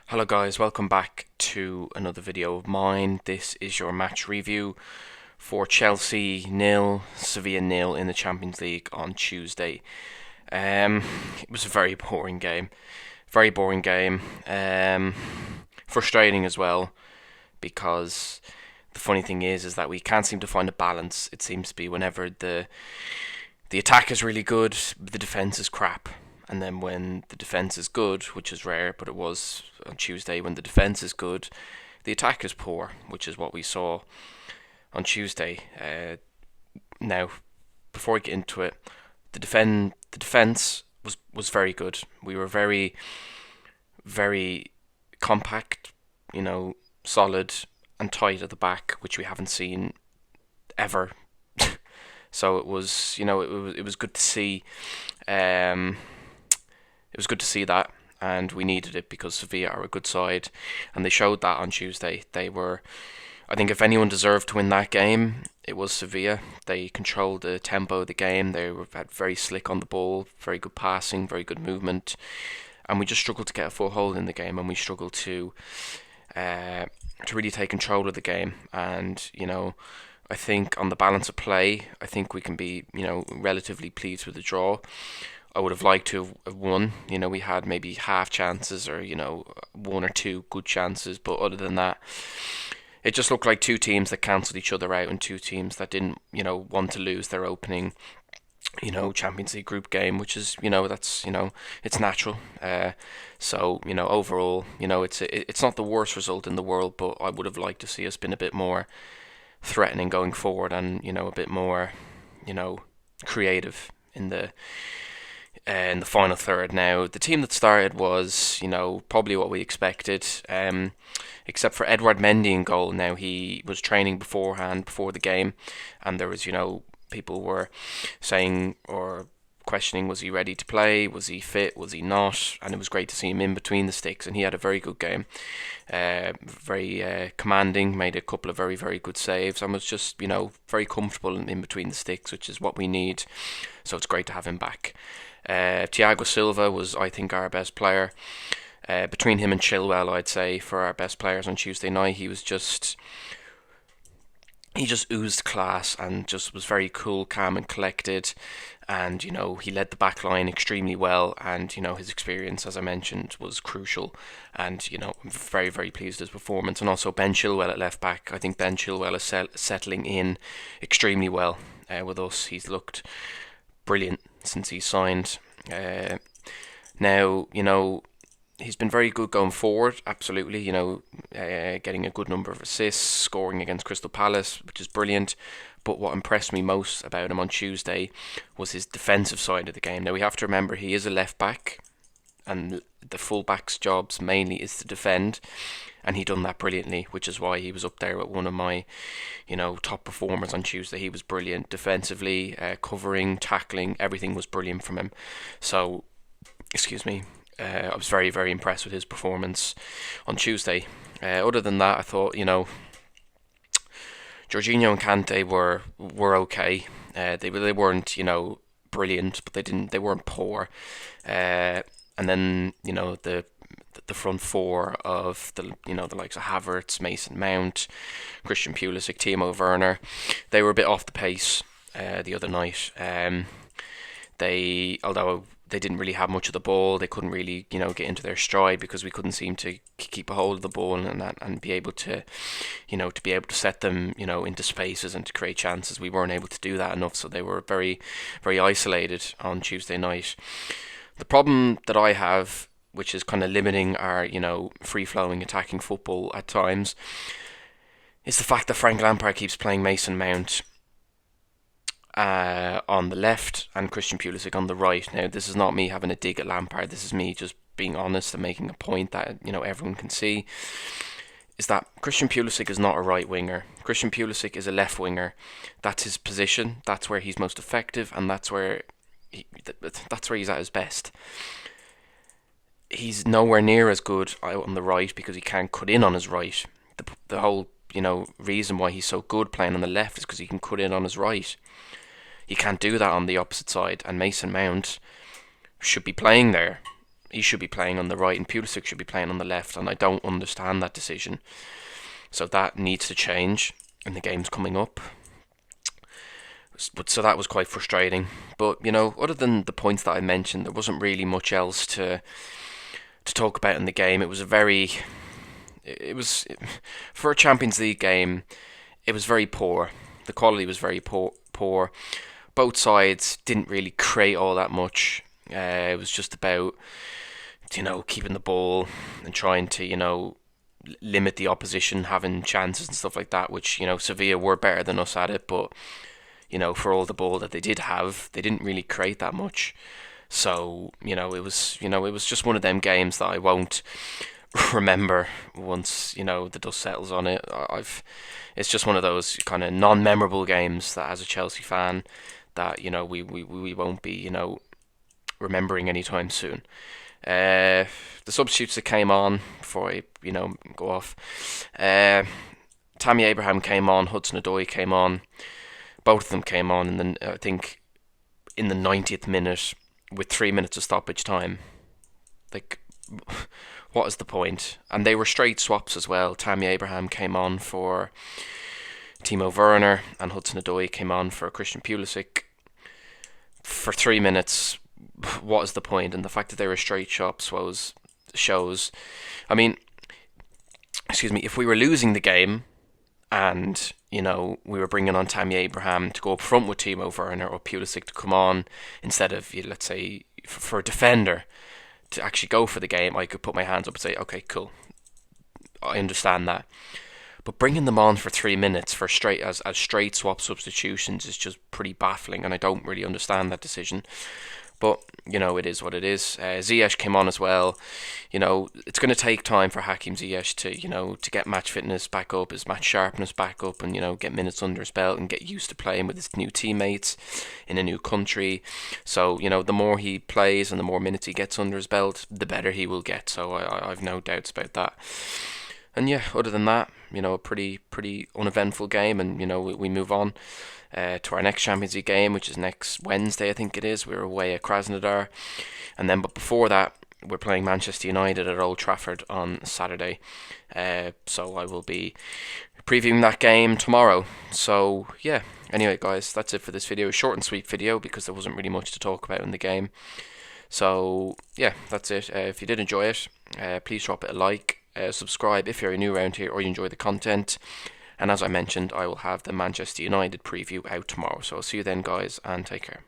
Hello guys, welcome back to another video of mine. This is your match review for Chelsea nil, Sevilla nil in the Champions League on Tuesday. It was a very boring game. Very boring game. Frustrating as well because the funny thing is that we can't seem to find a balance. It seems to be whenever the attack is really good, the defense is crap. And then when the defence is good, which is rare, but it was on Tuesday, when the defence is good, the attack is poor, which is what we saw on Tuesday. Now, before I get into it, the defence was very good. We were very, very compact, solid and tight at the back, which we haven't seen ever. So it was good to see. It was good to see that, and we needed it because Sevilla are a good side, and they showed that on Tuesday. I think if anyone deserved to win that game, it was Sevilla. They controlled the tempo of the game. They were very slick on the ball, very good passing, very good movement, and we just struggled to get a foothold in the game, and we struggled to really take control of the game. And I think on the balance of play, I think we can be relatively pleased with the draw. I would have liked to have won. We had maybe half chances or, one or two good chances. But other than that, it just looked like two teams that cancelled each other out and two teams that didn't, want to lose their opening, Champions League group game, which is, it's natural. So, overall, it's not the worst result in the world, but I would have liked to see us been a bit more threatening going forward and, a bit more, creative in the final third. Now, the team that started was, probably what we expected, except for Edouard Mendy in goal. Now, he was training beforehand, before the game, and there was, people were saying or questioning, was he ready to play, was he fit, was he not, and it was great to see him in between the sticks, and he had a very good game, very commanding, made a couple of very, very good saves, and was just, very comfortable in between the sticks, which is what we need, so it's great to have him back. Thiago Silva was, I think, our best player. Between him and Chilwell, I'd say, for our best players on Tuesday night, he just oozed class and just was very cool, calm and collected. And, he led the back line extremely well. And, his experience, as I mentioned, was crucial. And, I'm very, very pleased with his performance. And also Ben Chilwell at left back. I think Ben Chilwell is settling in extremely well with us. He's looked brilliant since he signed. Now, he's been very good going forward, absolutely, getting a good number of assists, scoring against Crystal Palace, which is brilliant. But what impressed me most about him on Tuesday was his defensive side of the game. Now, we have to remember he is a left back, and the full back's jobs mainly is to defend, and he done that brilliantly, which is why he was up there with one of my, top performers on Tuesday. He was brilliant defensively, covering, tackling, everything was brilliant from him. So, excuse me, I was very, very impressed with his performance on Tuesday. Other than that, I thought, Jorginho and Kante were okay. They weren't, brilliant, but they weren't poor. And then the front four of the likes of Havertz, Mason Mount, Christian Pulisic, Timo Werner, they were a bit off the pace the other night. Although they didn't really have much of the ball, they couldn't really get into their stride because we couldn't seem to keep a hold of the ball and be able to set them into spaces and to create chances. We weren't able to do that enough, so they were very, very isolated on Tuesday night. The problem that I have, which is kind of limiting our, free-flowing attacking football at times, is the fact that Frank Lampard keeps playing Mason Mount on the left and Christian Pulisic on the right. Now, this is not me having a dig at Lampard. This is me just being honest and making a point that, everyone can see, is that Christian Pulisic is not a right winger. Christian Pulisic is a left winger. That's his position. That's where he's most effective, and that's where he's at his best. He's nowhere near as good out on the right because he can't cut in on his right. The whole reason why he's so good playing on the left is because he can cut in on his right. He can't do that on the opposite side, and Mason Mount should be playing there. He should be playing on the right, and Pulisic should be playing on the left, and I don't understand that decision. So that needs to change in the games coming up. So that was quite frustrating. But other than the points that I mentioned, there wasn't really much else to talk about in the game. It was for a Champions League game. It was very poor. The quality was very poor. Both sides didn't really create all that much. It was just about keeping the ball and trying to limit the opposition having chances and stuff like that. Which Sevilla were better than us at it, but for all the ball that they did have, they didn't really create that much. So it was just one of them games that I won't remember once the dust settles on it. It's just one of those kind of non-memorable games that, as a Chelsea fan, that we won't be remembering anytime soon. The substitutes that came on before I go off. Tammy Abraham came on. Hudson-Odoi came on. Both of them came on, and then I think in the 90th minute with 3 minutes of stoppage time. Like, what is the point? And they were straight swaps as well. Tammy Abraham came on for Timo Werner, and Hudson-Odoi came on for Christian Pulisic for 3 minutes. What is the point? And the fact that they were straight swaps shows. I mean, excuse me, if we were losing the game and we were bringing on Tammy Abraham to go up front with Timo Werner, or Pulisic to come on instead of, let's say, for a defender to actually go for the game, I could put my hands up and say, okay, cool, I understand that. But bringing them on for 3 minutes for straight swap substitutions is just pretty baffling, and I don't really understand that decision. But it is what it is. Ziyech came on as well. It's going to take time for Hakim Ziyech to get match fitness back up, his match sharpness back up, and get minutes under his belt and get used to playing with his new teammates in a new country. So the more he plays and the more minutes he gets under his belt, the better he will get. So I've no doubts about that. And yeah, other than that, a pretty uneventful game, and we move on to our next Champions League game, which is next Wednesday, I think it is. We're away at Krasnodar, and then but before that, we're playing Manchester United at Old Trafford on Saturday. So I will be previewing that game tomorrow. So yeah, anyway guys, that's it for this video. Short and sweet video because there wasn't really much to talk about in the game. So yeah, that's it. If you did enjoy it, please drop it a like. Subscribe if you're new around here or you enjoy the content. And as I mentioned, I will have the Manchester United preview out tomorrow. So I'll see you then, guys, and take care.